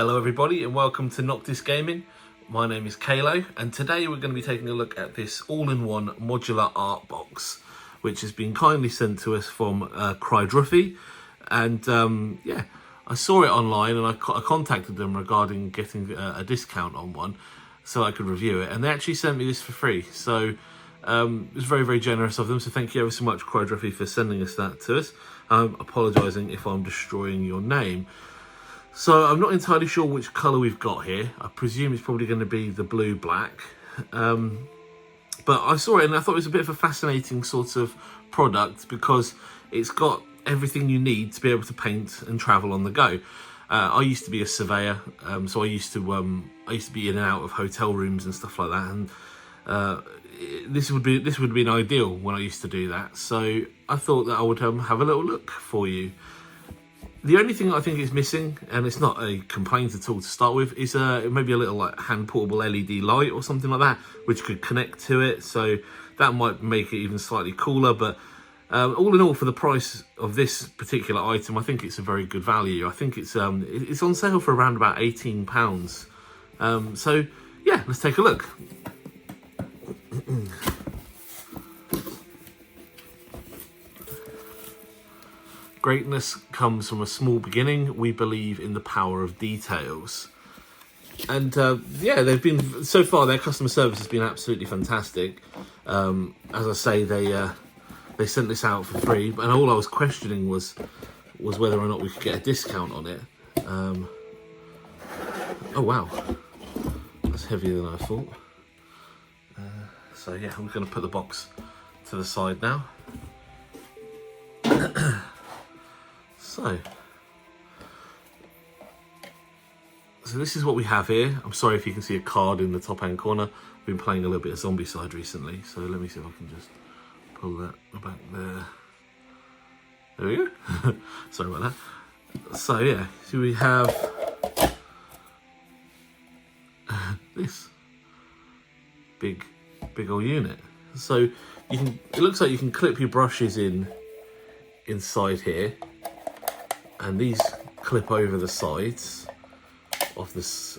Hello everybody and welcome to Noctis Gaming. My name is Kaelo and today we're going to be taking a look at this all-in-one modular art box which has been kindly sent to us from Krydrufi, and yeah, I saw it online and I contacted them regarding getting a discount on one so I could review it, and they actually sent me this for free, so it was very, very generous of them, so thank you ever so much Krydrufi for sending us that to us. I'm apologising if I'm destroying your name. So I'm not entirely sure which colour we've got here. I presume it's probably going to be the blue-black. But I saw it and I thought it was a bit of a fascinating sort of product because it's got everything you need to be able to paint and travel on the go. I used to be a surveyor, so I used to be in and out of hotel rooms and stuff like that, and this would have been ideal when I used to do that. So I thought that I would have a little look for you. The only thing I think is missing, and it's not a complaint at all to start with, is maybe a little like hand portable LED light or something like that, which could connect to it. So that might make it even slightly cooler. But all in all, for the price of this particular item, I think it's a very good value. I think it's on sale for around about £18. So yeah, let's take a look. Greatness comes from a small beginning. We believe in the power of details. And yeah, they've been, so far their customer service has been absolutely fantastic. As I say, they sent this out for free, and all I was questioning was whether or not we could get a discount on it. Oh wow, that's heavier than I thought. So yeah, I'm going to put the box to the side now. So this is what we have here. I'm sorry if you can see a card in the top hand corner. I've been playing a little bit of Zombicide recently, so let me see if I can just pull that back there. There we go. Sorry about that. So yeah, so we have this big old unit. So you can, it looks like you can clip your brushes inside here, and these clip over the sides of this.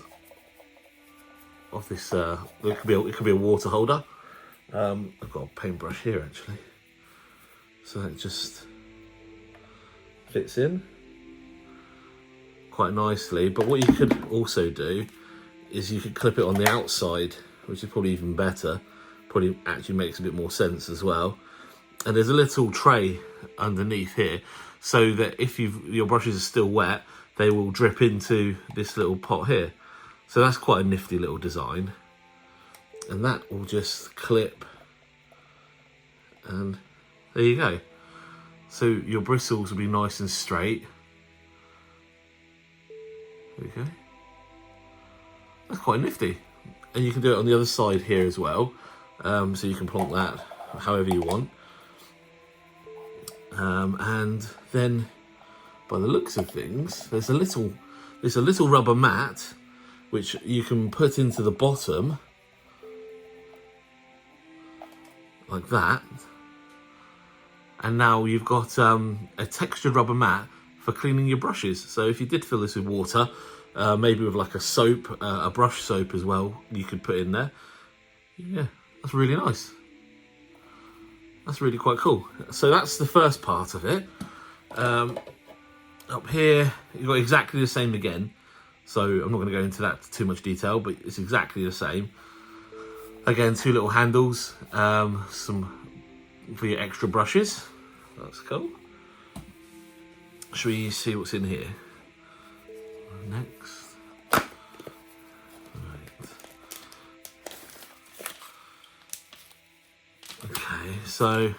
It could be a water holder. I've got a paintbrush here actually, so that just fits in quite nicely. But what you could also do is you could clip it on the outside, which is probably even better. Probably actually makes a bit more sense as well. And there's a little tray underneath here, so that if your brushes are still wet, they will drip into this little pot here. So that's quite a nifty little design. And that will just clip, and there you go. So your bristles will be nice and straight. There we go. That's quite nifty. And you can do it on the other side here as well. So you can plonk that however you want. And then, by the looks of things, there's a little rubber mat which you can put into the bottom like that, and now you've got a textured rubber mat for cleaning your brushes. So if you did fill this with water, maybe with like a soap, a brush soap as well, you could put in there. Yeah, that's really nice. That's really quite cool. So that's the first part of it. Up here, you've got exactly the same again. So I'm not going to go into that too much detail, but it's exactly the same. Again, two little handles, some for your extra brushes. That's cool. Should we see what's in here? Next. Right. Okay, so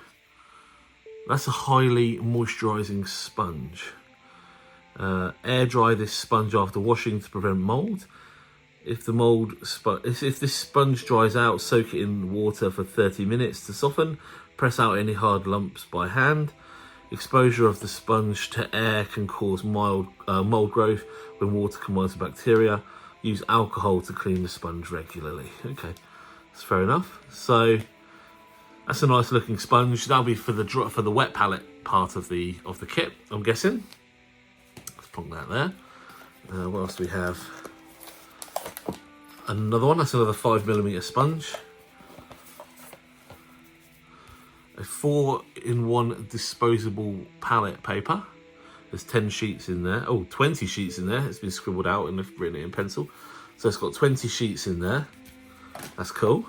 that's a highly moisturising sponge. Air dry this sponge after washing to prevent mould. If this sponge dries out, soak it in water for 30 minutes to soften. Press out any hard lumps by hand. Exposure of the sponge to air can cause mild mould growth when water combines with bacteria. Use alcohol to clean the sponge regularly. Okay, that's fair enough. So that's a nice looking sponge. That'll be for the wet palette part of the kit, I'm guessing. Let's plonk that there. What else do we have? Another one, that's another 5mm sponge. A 4-in-1 disposable palette paper. There's 10 sheets in there. Oh, 20 sheets in there. It's been scribbled out and they've written it in pencil. So it's got 20 sheets in there. That's cool.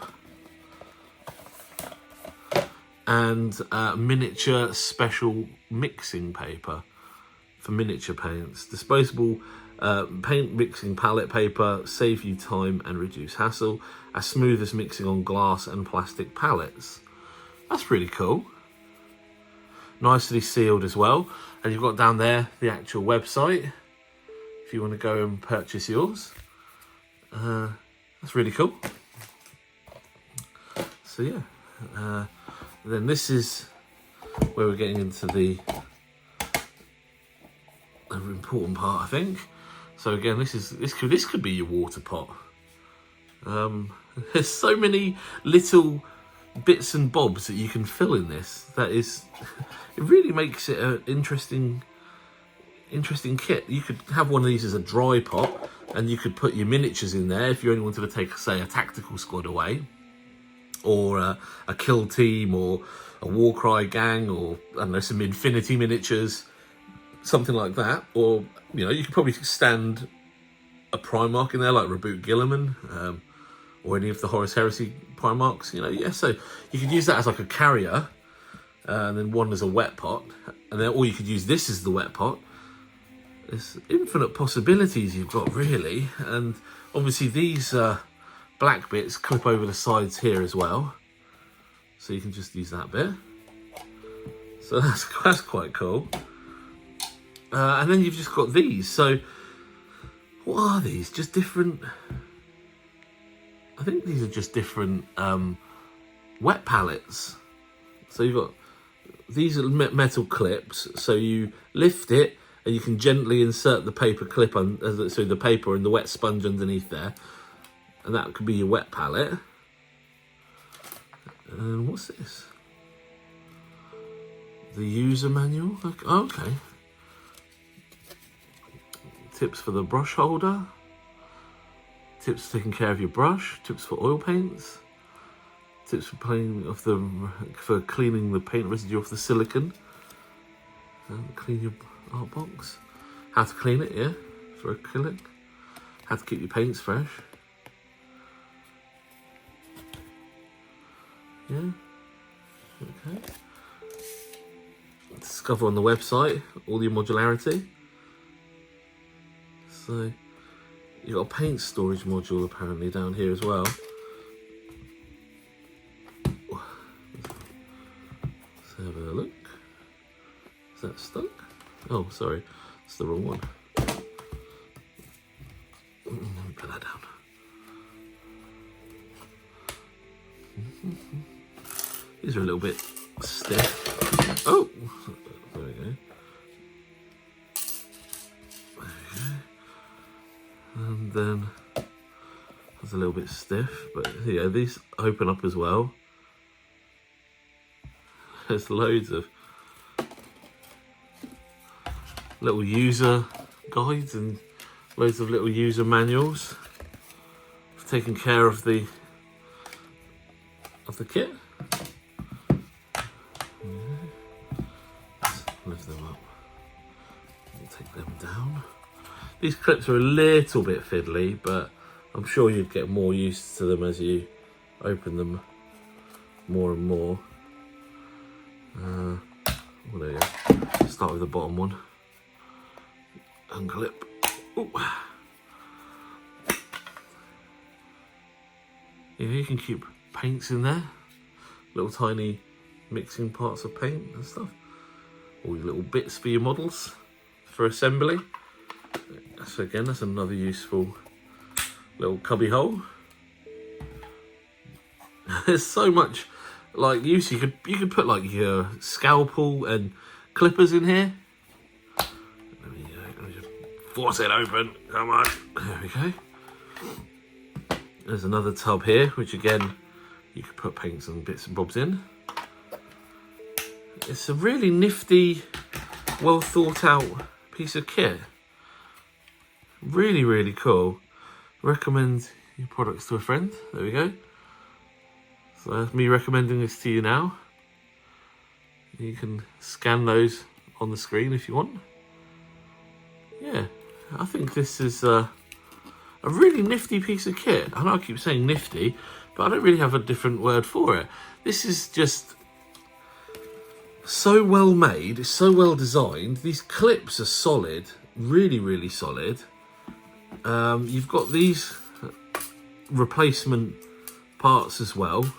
And miniature special mixing paper for miniature paints. Disposable paint mixing palette paper, save you time and reduce hassle. As smooth as mixing on glass and plastic palettes. That's really cool. Nicely sealed as well. And you've got down there the actual website if you want to go and purchase yours. That's really cool. So yeah. Then this is where we're getting into the important part, I think. So again, this could be your water pot. There's so many little bits and bobs that you can fill in this. It really makes it an interesting kit. You could have one of these as a dry pot, and you could put your miniatures in there if you only wanted to take, say, a tactical squad away, or a kill team, or a Warcry gang, or I don't know, some Infinity miniatures, something like that. Or you could probably stand a Primarch in there, like Reboot Gilliman, or any of the Horus Heresy Primarchs. So you could use that as like a carrier, and then one as a wet pot, and then or you could use this as the wet pot. There's infinite possibilities you've got, really. And obviously these black bits clip over the sides here as well, so you can just use that bit. So that's quite cool. And then you've just got these. So what are these? Just different, I think these are just different wet palettes. So you've got, these are metal clips, so you lift it and you can gently insert the paper clip so the paper and the wet sponge underneath there, and that could be your wet palette. And what's this? The user manual. Okay. Tips for the brush holder. Tips for taking care of your brush. Tips for oil paints. Tips for cleaning the paint residue off the silicone. Clean your art box. How to clean it, yeah, for acrylic. How to keep your paints fresh. Yeah. Okay. Discover on the website all your modularity. So you've got a paint storage module apparently down here as well. Let's have a look. Is that stuck? Oh, sorry, it's the wrong one. Let me put that down. These are a little bit stiff. Oh, there we go. And then it's a little bit stiff, but yeah, these open up as well. There's loads of little user guides and loads of little user manuals for taking care of the kit. Let's lift them up. We'll take them down. These clips are a little bit fiddly, but I'm sure you'd get more used to them as you open them more and more. Well, there you go. Start with the bottom one. Unclip. Ooh. Yeah, you can keep paints in there. Little tiny mixing parts of paint and stuff. All your little bits for your models for assembly. So again, that's another useful little cubby hole. There's so much like use. You could put like your scalpel and clippers in here. Let me just force it open. Come on. There we go. There's another tub here, which again you could put paints and bits and bobs in. It's a really nifty, well thought out piece of kit. Really, really cool. Recommend your products to a friend. There we go. So that's me recommending this to you now. You can scan those on the screen if you want. Yeah, I think this is a really nifty piece of kit. I know I keep saying nifty, but I don't really have a different word for it. This is just so well made, it's so well designed. These clips are solid, really, really solid. You've got these replacement parts as well,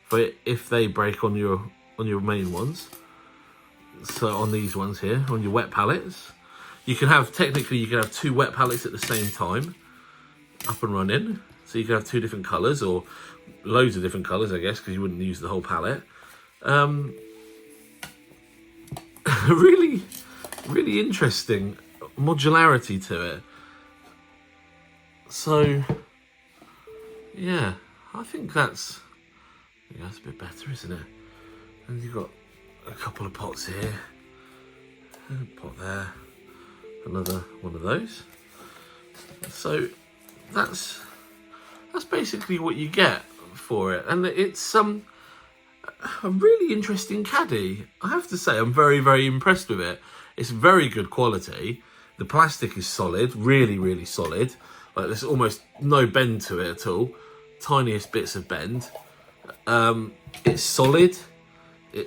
for if they break on your main ones. So on these ones here, on your wet palettes, you can have two wet palettes at the same time, up and running. So you can have two different colours, or loads of different colours, I guess, because you wouldn't use the whole palette. Really, really interesting modularity to it. So, yeah, I think that's a bit better, isn't it? And you've got a couple of pots here, and a pot there, another one of those. So that's basically what you get for it, and it's a really interesting caddy. I have to say, I'm very, very impressed with it. It's very good quality. The plastic is solid, really, really solid. Like, there's almost no bend to it at all. Tiniest bits of bend. It's solid.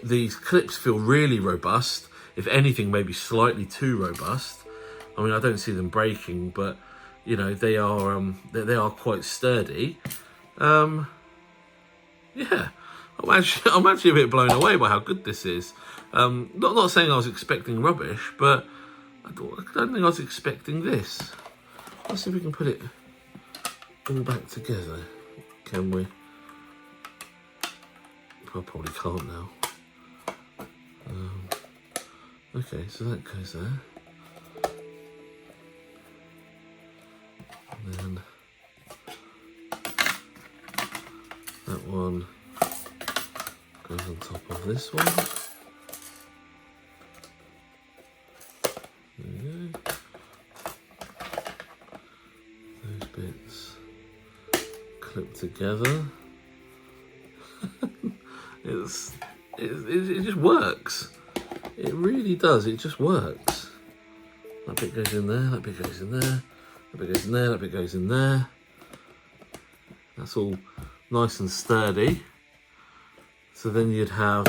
These clips feel really robust. If anything, maybe slightly too robust. I mean, I don't see them breaking, but you know, they are quite sturdy. Yeah, I'm actually a bit blown away by how good this is. Not saying I was expecting rubbish, but I don't think I was expecting this. Let's see if we can put it all back together. Can we? I probably can't now. Okay, so that goes there. And then that one goes on top of this one. There we go. Those bits clip together. It just works. It really does. It just works. That bit goes in there. That bit goes in there. That bit goes in there. That bit goes in there. That's all nice and sturdy. So then you'd have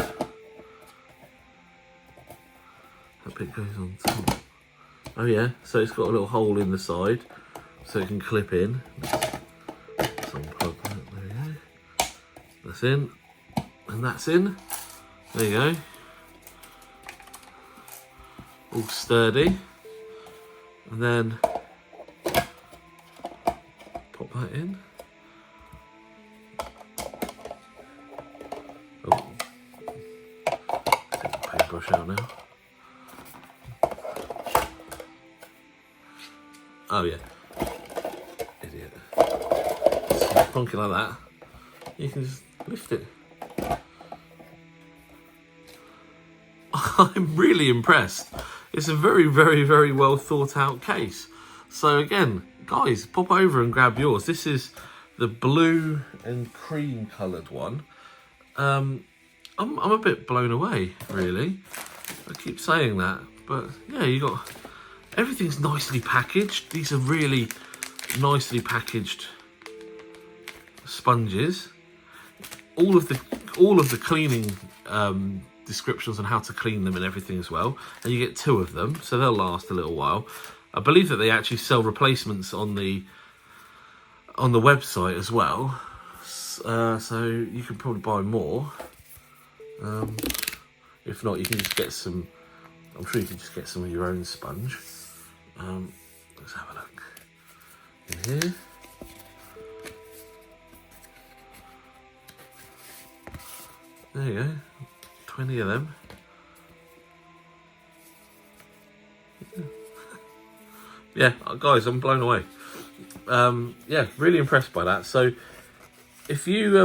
that bit goes on top. Oh yeah. So it's got a little hole in the side, so it can clip in. Let's unplug that. There we go. That's in, and that's in. There you go. All sturdy. And then pop that in. Oh, take the paintbrush out now. Oh yeah, idiot. So funky like that, you can just lift it. I'm really impressed. It's a very, very, very well thought out case. So again, guys, pop over and grab yours. This is the blue and cream coloured one. I'm a bit blown away, really. I keep saying that, but yeah, you got everything's nicely packaged. These are really nicely packaged sponges. All of the cleaning descriptions on how to clean them and everything as well, and you get 2 of them, so they'll last a little while. I believe that they actually sell replacements on the website as well, so you can probably buy more. If not, you can just get some. I'm sure you can just get some of your own sponge. Let's have a look in here. There you go. 20 of them. Yeah, guys, I'm blown away. Yeah, really impressed by that. So if you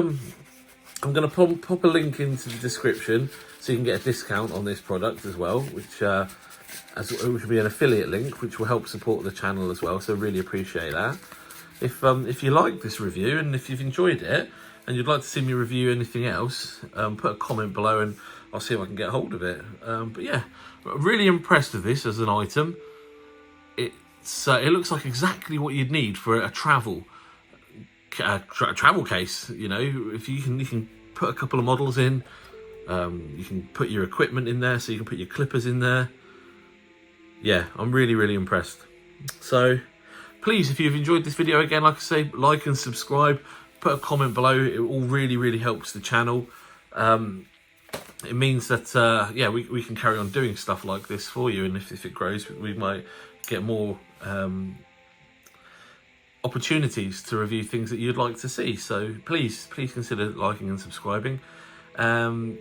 I'm going to pop a link into the description so you can get a discount on this product as well, which which will be an affiliate link, which will help support the channel as well. So really appreciate that. If you like this review and if you've enjoyed it and you'd like to see me review anything else, put a comment below and I'll see if I can get hold of it. But yeah, really impressed with this as an item. It looks like exactly what you'd need for a travel case. You know, if you can put a couple of models in, you can put your equipment in there, so you can put your clippers in there. Yeah, I'm really impressed. So please, if you've enjoyed this video, again, like I say, like and subscribe, put a comment below. It all really helps the channel. It means that yeah, we can carry on doing stuff like this for you, and if it grows, we might get more opportunities to review things that you'd like to see. So please consider liking and subscribing. And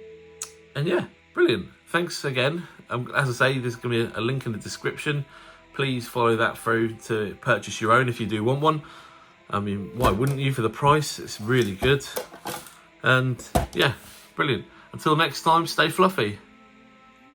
yeah, brilliant. Thanks again. As I say, there's going to be a link in the description. Please follow that through to purchase your own if you do want one. I mean, why wouldn't you for the price? It's really good. And yeah, brilliant. Until next time, stay fluffy.